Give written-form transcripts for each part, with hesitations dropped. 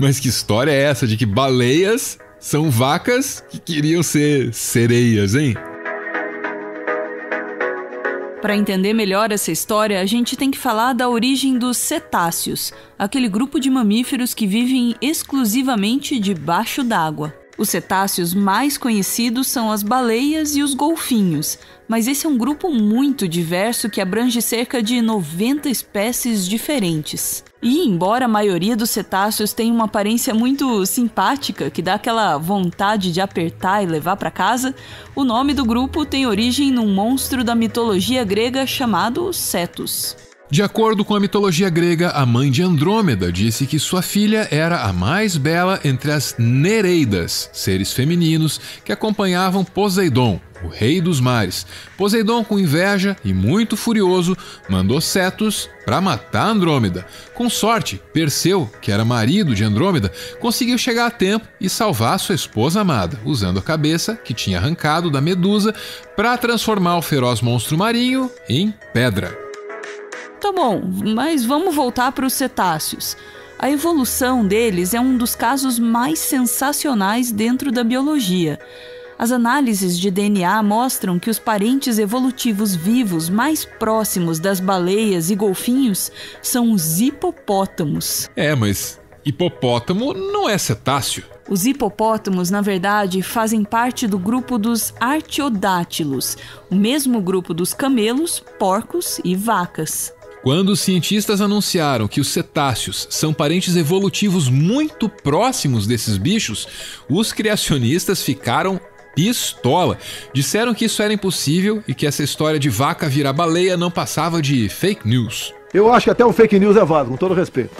Mas que história é essa de que baleias são vacas que queriam ser sereias, hein? Para entender melhor essa história, a gente tem que falar da origem dos cetáceos, aquele grupo de mamíferos que vivem exclusivamente debaixo d'água. Os cetáceos mais conhecidos são as baleias e os golfinhos, mas esse é um grupo muito diverso que abrange cerca de 90 espécies diferentes. E embora a maioria dos cetáceos tenha uma aparência muito simpática, que dá aquela vontade de apertar e levar para casa, o nome do grupo tem origem num monstro da mitologia grega chamado Cetus. De acordo com a mitologia grega, a mãe de Andrômeda disse que sua filha era a mais bela entre as Nereidas, seres femininos que acompanhavam Poseidon, o rei dos mares. Poseidon, com inveja e muito furioso, mandou Cetus para matar Andrômeda. Com sorte, Perseu, que era marido de Andrômeda, conseguiu chegar a tempo e salvar sua esposa amada, usando a cabeça que tinha arrancado da Medusa para transformar o feroz monstro marinho em pedra. Tá bom, mas vamos voltar para os cetáceos. A evolução deles é um dos casos mais sensacionais dentro da biologia. As análises de DNA mostram que os parentes evolutivos vivos mais próximos das baleias e golfinhos são os hipopótamos. Mas hipopótamo não é cetáceo. Os hipopótamos, na verdade, fazem parte do grupo dos artiodátilos, o mesmo grupo dos camelos, porcos e vacas. Quando os cientistas anunciaram que os cetáceos são parentes evolutivos muito próximos desses bichos, os criacionistas ficaram pistola. Disseram que isso era impossível e que essa história de vaca virar baleia não passava de fake news. Eu acho que até um fake news é válido, com todo respeito.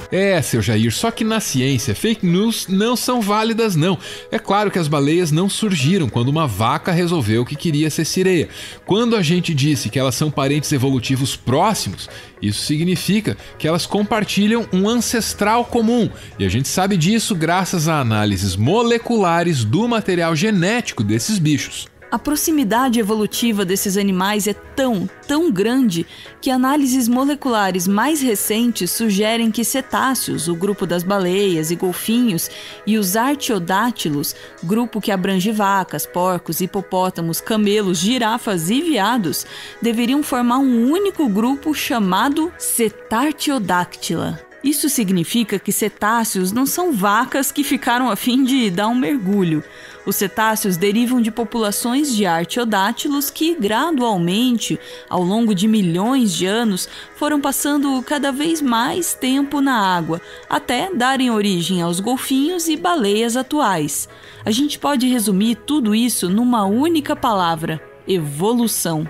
Seu Jair, só que na ciência, fake news não são válidas não. É claro que as baleias não surgiram quando uma vaca resolveu que queria ser sereia. Quando a gente disse que elas são parentes evolutivos próximos, isso significa que elas compartilham um ancestral comum. E a gente sabe disso graças a análises moleculares do material genético desses bichos. A proximidade evolutiva desses animais é tão grande que análises moleculares mais recentes sugerem que cetáceos, o grupo das baleias e golfinhos, e os artiodátilos, grupo que abrange vacas, porcos, hipopótamos, camelos, girafas e veados, deveriam formar um único grupo chamado Cetartiodáctila. Isso significa que cetáceos não são vacas que ficaram a fim de dar um mergulho. Os cetáceos derivam de populações de artiodátilos que, gradualmente, ao longo de milhões de anos, foram passando cada vez mais tempo na água, até darem origem aos golfinhos e baleias atuais. A gente pode resumir tudo isso numa única palavra: evolução.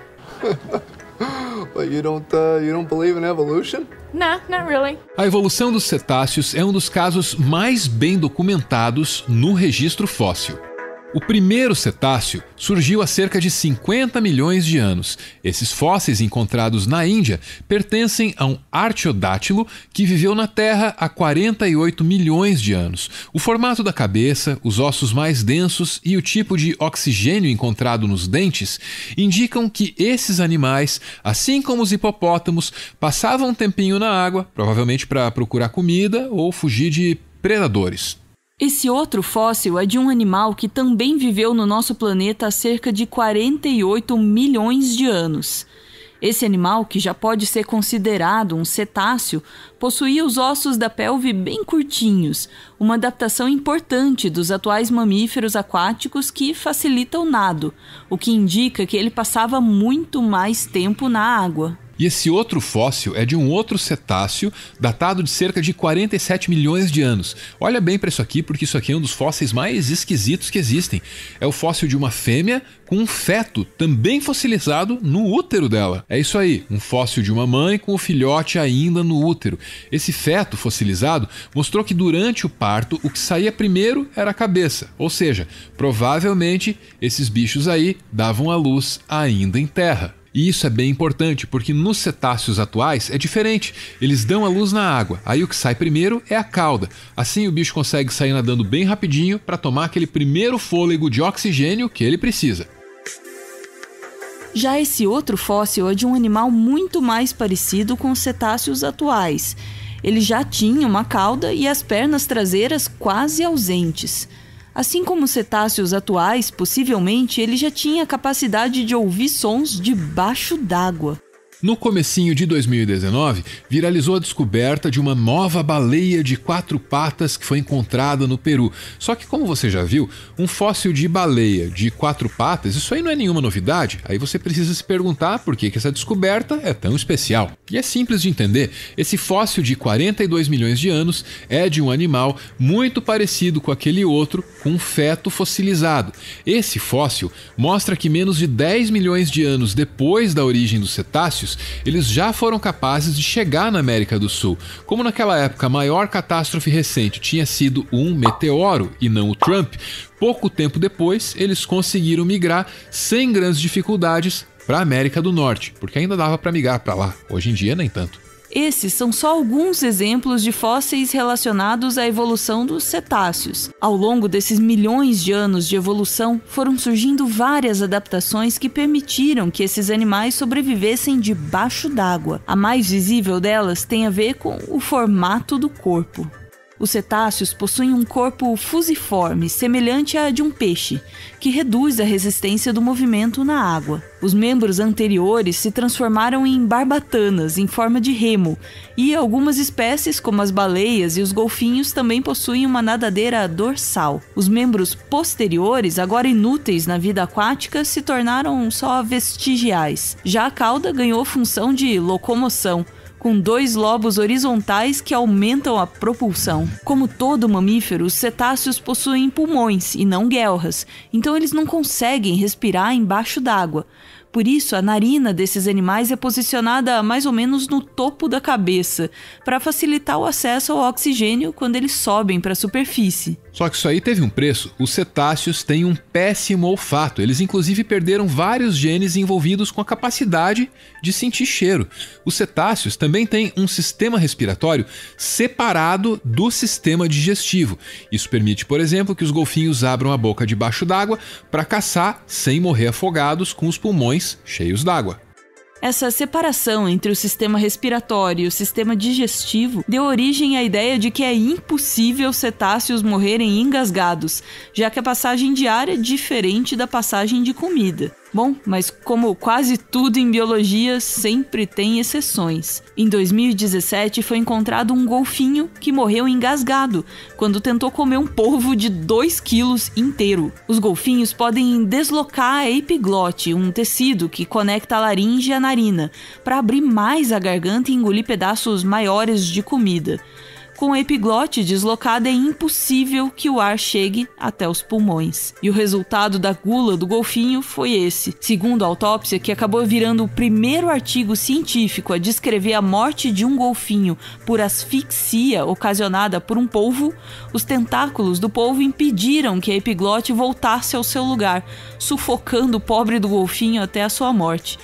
But you don't believe in evolution? Nah, not really. A evolução dos cetáceos é um dos casos mais bem documentados no registro fóssil. O primeiro cetáceo surgiu há cerca de 50 milhões de anos. Esses fósseis encontrados na Índia pertencem a um artiodátilo que viveu na Terra há 48 milhões de anos. O formato da cabeça, os ossos mais densos e o tipo de oxigênio encontrado nos dentes indicam que esses animais, assim como os hipopótamos, passavam um tempinho na água, provavelmente para procurar comida ou fugir de predadores. Esse outro fóssil é de um animal que também viveu no nosso planeta há cerca de 48 milhões de anos. Esse animal, que já pode ser considerado um cetáceo, possuía os ossos da pelve bem curtinhos, uma adaptação importante dos atuais mamíferos aquáticos que facilita o nado, o que indica que ele passava muito mais tempo na água. E esse outro fóssil é de um outro cetáceo, datado de cerca de 47 milhões de anos. Olha bem para isso aqui, porque isso aqui é um dos fósseis mais esquisitos que existem. É o fóssil de uma fêmea com um feto, também fossilizado no útero dela. É isso aí, um fóssil de uma mãe com o filhote ainda no útero. Esse feto fossilizado mostrou que durante o parto, o que saía primeiro era a cabeça. Ou seja, provavelmente esses bichos aí davam à luz ainda em terra. E isso é bem importante, porque nos cetáceos atuais é diferente. Eles dão a luz na água, aí o que sai primeiro é a cauda. Assim o bicho consegue sair nadando bem rapidinho para tomar aquele primeiro fôlego de oxigênio que ele precisa. Já esse outro fóssil é de um animal muito mais parecido com os cetáceos atuais. Ele já tinha uma cauda e as pernas traseiras quase ausentes. Assim como os cetáceos atuais, possivelmente ele já tinha a capacidade de ouvir sons debaixo d'água. No comecinho de 2019, viralizou a descoberta de uma nova baleia de 4 patas que foi encontrada no Peru. Só que, como você já viu, um fóssil de baleia de 4 patas, isso aí não é nenhuma novidade. Aí você precisa se perguntar por que essa descoberta é tão especial. E é simples de entender. Esse fóssil de 42 milhões de anos é de um animal muito parecido com aquele outro, com um feto fossilizado. Esse fóssil mostra que menos de 10 milhões de anos depois da origem dos cetáceos, eles já foram capazes de chegar na América do Sul. Como naquela época a maior catástrofe recente tinha sido um meteoro e não o Trump, pouco tempo depois eles conseguiram migrar sem grandes dificuldades para a América do Norte, porque ainda dava para migrar para lá. Hoje em dia nem tanto. Esses são só alguns exemplos de fósseis relacionados à evolução dos cetáceos. Ao longo desses milhões de anos de evolução, foram surgindo várias adaptações que permitiram que esses animais sobrevivessem debaixo d'água. A mais visível delas tem a ver com o formato do corpo. Os cetáceos possuem um corpo fusiforme, semelhante a de um peixe, que reduz a resistência do movimento na água. Os membros anteriores se transformaram em barbatanas, em forma de remo, e algumas espécies, como as baleias e os golfinhos, também possuem uma nadadeira dorsal. Os membros posteriores, agora inúteis na vida aquática, se tornaram só vestigiais. Já a cauda ganhou função de locomoção, com 2 lobos horizontais que aumentam a propulsão. Como todo mamífero, os cetáceos possuem pulmões e não guelras, então eles não conseguem respirar embaixo d'água. Por isso, a narina desses animais é posicionada mais ou menos no topo da cabeça, para facilitar o acesso ao oxigênio quando eles sobem para a superfície. Só que isso aí teve um preço. Os cetáceos têm um péssimo olfato. Eles inclusive perderam vários genes envolvidos com a capacidade de sentir cheiro. Os cetáceos também têm um sistema respiratório separado do sistema digestivo. Isso permite, por exemplo, que os golfinhos abram a boca debaixo d'água para caçar sem morrer afogados com os pulmões cheios d'água. Essa separação entre o sistema respiratório e o sistema digestivo deu origem à ideia de que é impossível cetáceos morrerem engasgados, já que a passagem de ar é diferente da passagem de comida. Bom, mas como quase tudo em biologia, sempre tem exceções. Em 2017 foi encontrado um golfinho que morreu engasgado quando tentou comer um polvo de 2 quilos inteiro. Os golfinhos podem deslocar a epiglote, um tecido que conecta a laringe à narina, para abrir mais a garganta e engolir pedaços maiores de comida. Com a epiglote deslocada é impossível que o ar chegue até os pulmões. E o resultado da gula do golfinho foi esse. Segundo a autópsia, que acabou virando o primeiro artigo científico a descrever a morte de um golfinho por asfixia ocasionada por um polvo, os tentáculos do polvo impediram que a epiglote voltasse ao seu lugar, sufocando o pobre do golfinho até a sua morte.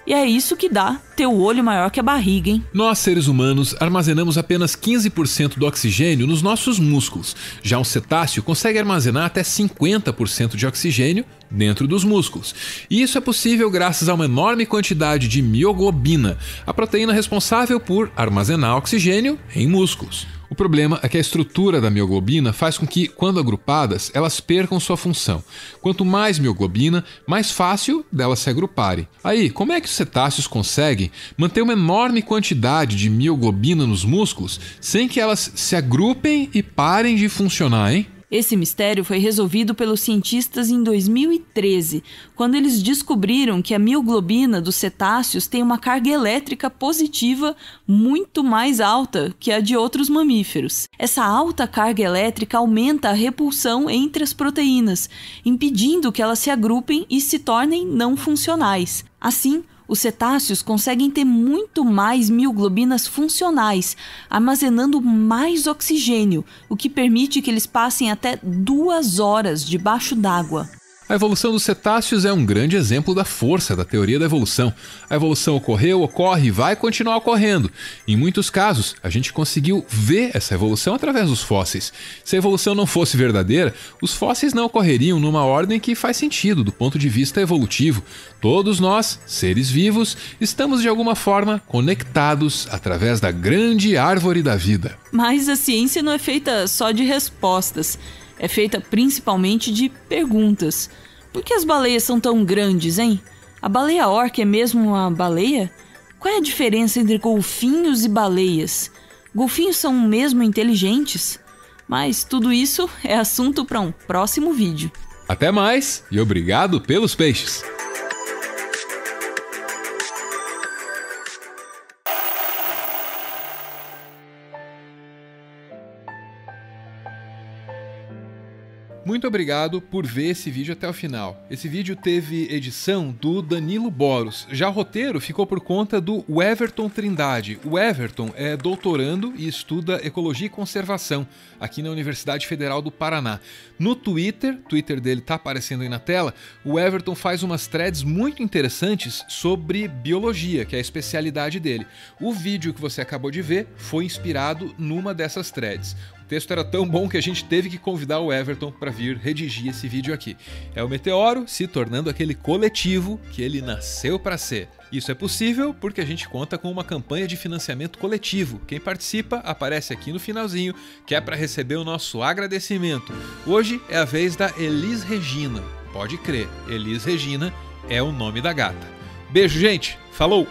E é isso que dá ter o olho maior que a barriga, hein? Nós, seres humanos, armazenamos apenas 15% do oxigênio nos nossos músculos. Já um cetáceo consegue armazenar até 50% de oxigênio dentro dos músculos. E isso é possível graças a uma enorme quantidade de mioglobina, a proteína responsável por armazenar oxigênio em músculos. O problema é que a estrutura da mioglobina faz com que, quando agrupadas, elas percam sua função. Quanto mais mioglobina, mais fácil delas se agruparem. Aí, como é que os cetáceos conseguem manter uma enorme quantidade de mioglobina nos músculos sem que elas se agrupem e parem de funcionar, hein? Esse mistério foi resolvido pelos cientistas em 2013, quando eles descobriram que a mioglobina dos cetáceos tem uma carga elétrica positiva muito mais alta que a de outros mamíferos. Essa alta carga elétrica aumenta a repulsão entre as proteínas, impedindo que elas se agrupem e se tornem não funcionais. Assim, os cetáceos conseguem ter muito mais mioglobinas funcionais, armazenando mais oxigênio, o que permite que eles passem até 2 horas debaixo d'água. A evolução dos cetáceos é um grande exemplo da força da teoria da evolução. A evolução ocorreu, ocorre e vai continuar ocorrendo. Em muitos casos, a gente conseguiu ver essa evolução através dos fósseis. Se a evolução não fosse verdadeira, os fósseis não ocorreriam numa ordem que faz sentido do ponto de vista evolutivo. Todos nós, seres vivos, estamos de alguma forma conectados através da grande árvore da vida. Mas a ciência não é feita só de respostas. É feita principalmente de perguntas. Por que as baleias são tão grandes, hein? A baleia orca é mesmo uma baleia? Qual é a diferença entre golfinhos e baleias? Golfinhos são mesmo inteligentes? Mas tudo isso é assunto para um próximo vídeo. Até mais e obrigado pelos peixes! Muito obrigado por ver esse vídeo até o final. Esse vídeo teve edição do Danilo Boros. Já o roteiro ficou por conta do Everton Trindade. O Everton é doutorando e estuda Ecologia e Conservação aqui na Universidade Federal do Paraná. No Twitter dele tá aparecendo aí na tela, o Everton faz umas threads muito interessantes sobre biologia, que é a especialidade dele. O vídeo que você acabou de ver foi inspirado numa dessas threads. O texto era tão bom que a gente teve que convidar o Everton para vir redigir esse vídeo aqui. É o Meteoro se tornando aquele coletivo que ele nasceu para ser. Isso é possível porque a gente conta com uma campanha de financiamento coletivo. Quem participa aparece aqui no finalzinho, que é para receber o nosso agradecimento. Hoje é a vez da Elis Regina. Pode crer, Elis Regina é o nome da gata. Beijo, gente. Falou!